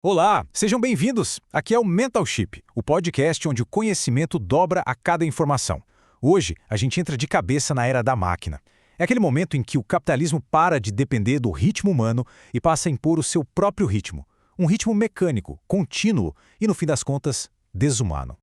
Olá, sejam bem-vindos! Aqui é o Mental Chip, o podcast onde o conhecimento dobra a cada informação. Hoje, a gente entra de cabeça na era da máquina. É aquele momento em que o capitalismo para de depender do ritmo humano e passa a impor o seu próprio ritmo. Um ritmo mecânico, contínuo e, no fim das contas, desumano.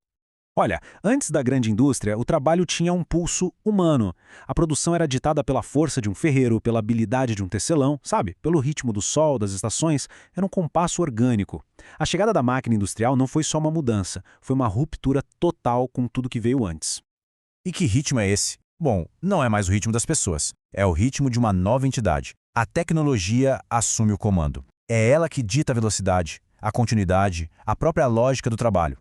Olha, antes da grande indústria, o trabalho tinha um pulso humano. A produção era ditada pela força de um ferreiro, pela habilidade de um tecelão, sabe? Pelo ritmo do sol, das estações, era um compasso orgânico. A chegada da máquina industrial não foi só uma mudança, foi uma ruptura total com tudo que veio antes. E que ritmo é esse? Bom, não é mais o ritmo das pessoas. É o ritmo de uma nova entidade. A tecnologia assume o comando. É ela que dita a velocidade, a continuidade, a própria lógica do trabalho.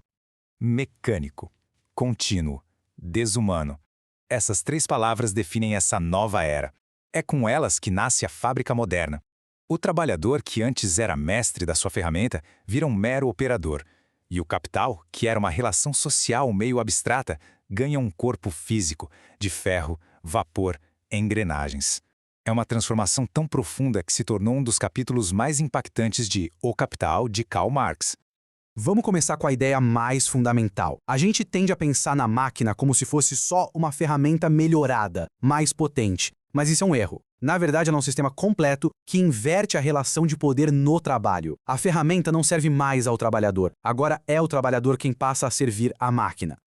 Mecânico, contínuo, desumano. Essas três palavras definem essa nova era. É com elas que nasce a fábrica moderna. O trabalhador, que antes era mestre da sua ferramenta, vira um mero operador. E o capital, que era uma relação social meio abstrata, ganha um corpo físico, de ferro, vapor, engrenagens. É uma transformação tão profunda que se tornou um dos capítulos mais impactantes de O Capital, de Karl Marx. Vamos começar com a ideia mais fundamental. A gente tende a pensar na máquina como se fosse só uma ferramenta melhorada, mais potente. Mas isso é um erro. Na verdade, ela é um sistema completo que inverte a relação de poder no trabalho. A ferramenta não serve mais ao trabalhador. Agora é o trabalhador quem passa a servir a máquina.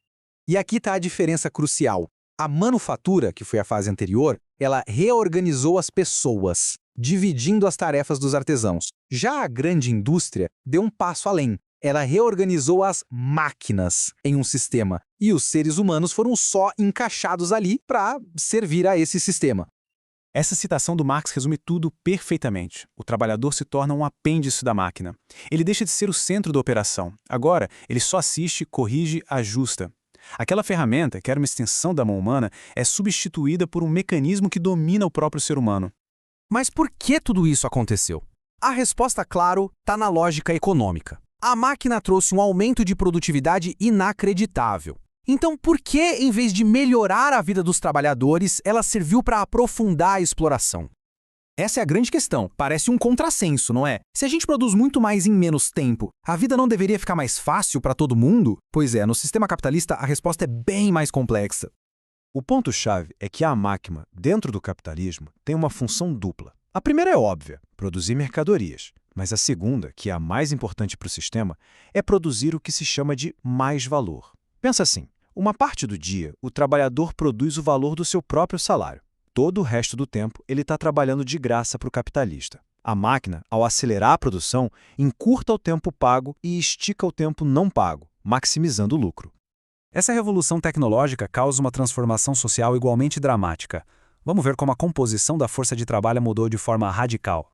E aqui está a diferença crucial. A manufatura, que foi a fase anterior, ela reorganizou as pessoas, dividindo as tarefas dos artesãos. Já a grande indústria deu um passo além. Ela reorganizou as máquinas em um sistema, e os seres humanos foram só encaixados ali para servir a esse sistema. Essa citação do Marx resume tudo perfeitamente. O trabalhador se torna um apêndice da máquina. Ele deixa de ser o centro da operação. Agora, ele só assiste, corrige, ajusta. Aquela ferramenta, que era uma extensão da mão humana, é substituída por um mecanismo que domina o próprio ser humano. Mas por que tudo isso aconteceu? A resposta, claro, está na lógica econômica. A máquina trouxe um aumento de produtividade inacreditável. Então, por que, em vez de melhorar a vida dos trabalhadores, ela serviu para aprofundar a exploração? Essa é a grande questão. Parece um contrassenso, não é? Se a gente produz muito mais em menos tempo, a vida não deveria ficar mais fácil para todo mundo? Pois é, no sistema capitalista a resposta é bem mais complexa. O ponto-chave é que a máquina, dentro do capitalismo, tem uma função dupla. A primeira é óbvia, produzir mercadorias. Mas a segunda, que é a mais importante para o sistema, é produzir o que se chama de mais-valor. Pensa assim, uma parte do dia, o trabalhador produz o valor do seu próprio salário. Todo o resto do tempo, ele está trabalhando de graça para o capitalista. A máquina, ao acelerar a produção, encurta o tempo pago e estica o tempo não pago, maximizando o lucro. Essa revolução tecnológica causa uma transformação social igualmente dramática. Vamos ver como a composição da força de trabalho mudou de forma radical.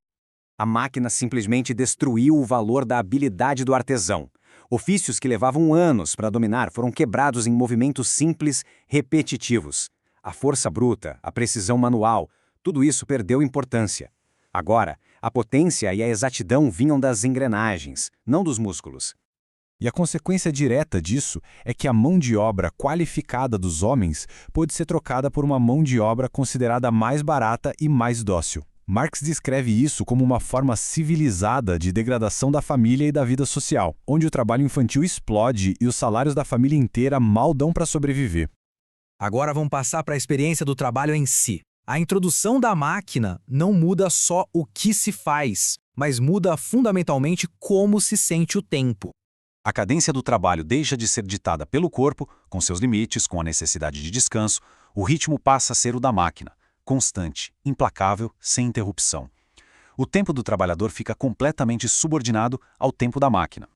A máquina simplesmente destruiu o valor da habilidade do artesão. Ofícios que levavam anos para dominar foram quebrados em movimentos simples, repetitivos. A força bruta, a precisão manual, tudo isso perdeu importância. Agora, a potência e a exatidão vinham das engrenagens, não dos músculos. E a consequência direta disso é que a mão de obra qualificada dos homens pôde ser trocada por uma mão de obra considerada mais barata e mais dócil. Marx descreve isso como uma forma civilizada de degradação da família e da vida social, onde o trabalho infantil explode e os salários da família inteira mal dão para sobreviver. Agora vamos passar para a experiência do trabalho em si. A introdução da máquina não muda só o que se faz, mas muda fundamentalmente como se sente o tempo. A cadência do trabalho deixa de ser ditada pelo corpo, com seus limites, com a necessidade de descanso, o ritmo passa a ser o da máquina. Constante, implacável, sem interrupção. O tempo do trabalhador fica completamente subordinado ao tempo da máquina.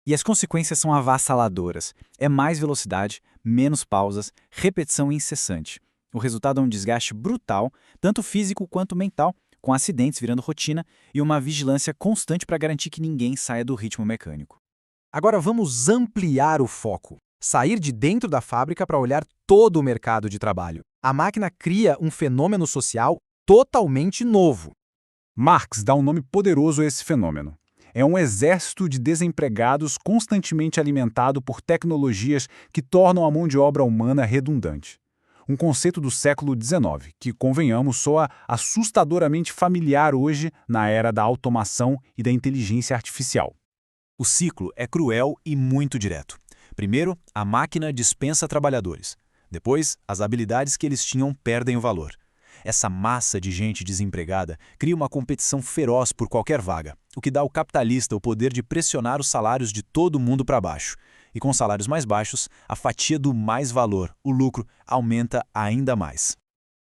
E as consequências são avassaladoras. É mais velocidade, menos pausas, repetição incessante. O resultado é um desgaste brutal, tanto físico quanto mental, com acidentes virando rotina e uma vigilância constante para garantir que ninguém saia do ritmo mecânico. Agora vamos ampliar o foco. Sair de dentro da fábrica para olhar todo o mercado de trabalho. A máquina cria um fenômeno social totalmente novo. Marx dá um nome poderoso a esse fenômeno. É um exército de desempregados constantemente alimentado por tecnologias que tornam a mão de obra humana redundante. Um conceito do século XIX, que, convenhamos, soa assustadoramente familiar hoje na era da automação e da inteligência artificial. O ciclo é cruel e muito direto. Primeiro, a máquina dispensa trabalhadores. Depois, as habilidades que eles tinham perdem o valor. Essa massa de gente desempregada cria uma competição feroz por qualquer vaga, o que dá ao capitalista o poder de pressionar os salários de todo mundo para baixo. E com salários mais baixos, a fatia do mais valor, o lucro, aumenta ainda mais.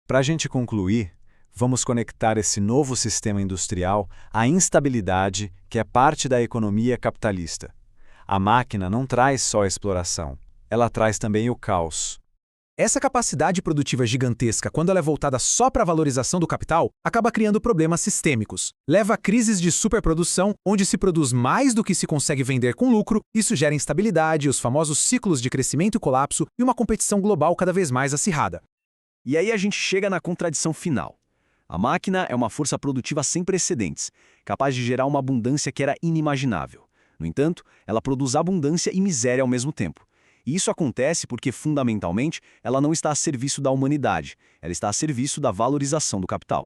Para a gente concluir, vamos conectar esse novo sistema industrial à instabilidade que é parte da economia capitalista. A máquina não traz só a exploração, ela traz também o caos. Essa capacidade produtiva gigantesca, quando ela é voltada só para a valorização do capital, acaba criando problemas sistêmicos. Leva a crises de superprodução, onde se produz mais do que se consegue vender com lucro, isso gera instabilidade, os famosos ciclos de crescimento e colapso e uma competição global cada vez mais acirrada. E aí a gente chega na contradição final. A máquina é uma força produtiva sem precedentes, capaz de gerar uma abundância que era inimaginável. No entanto, ela produz abundância e miséria ao mesmo tempo. E isso acontece porque, fundamentalmente, ela não está a serviço da humanidade, ela está a serviço da valorização do capital.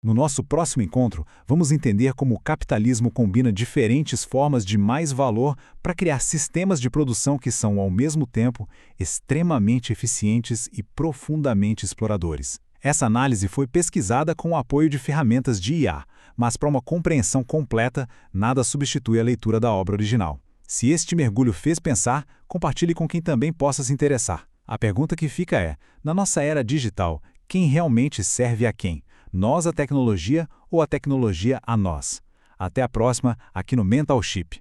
No nosso próximo encontro, vamos entender como o capitalismo combina diferentes formas de mais valor para criar sistemas de produção que são, ao mesmo tempo, extremamente eficientes e profundamente exploradores. Essa análise foi pesquisada com o apoio de ferramentas de IA, mas para uma compreensão completa, nada substitui a leitura da obra original. Se este mergulho fez pensar, compartilhe com quem também possa se interessar. A pergunta que fica é, na nossa era digital, quem realmente serve a quem? Nós a tecnologia ou a tecnologia a nós? Até a próxima, aqui no Mental Chip.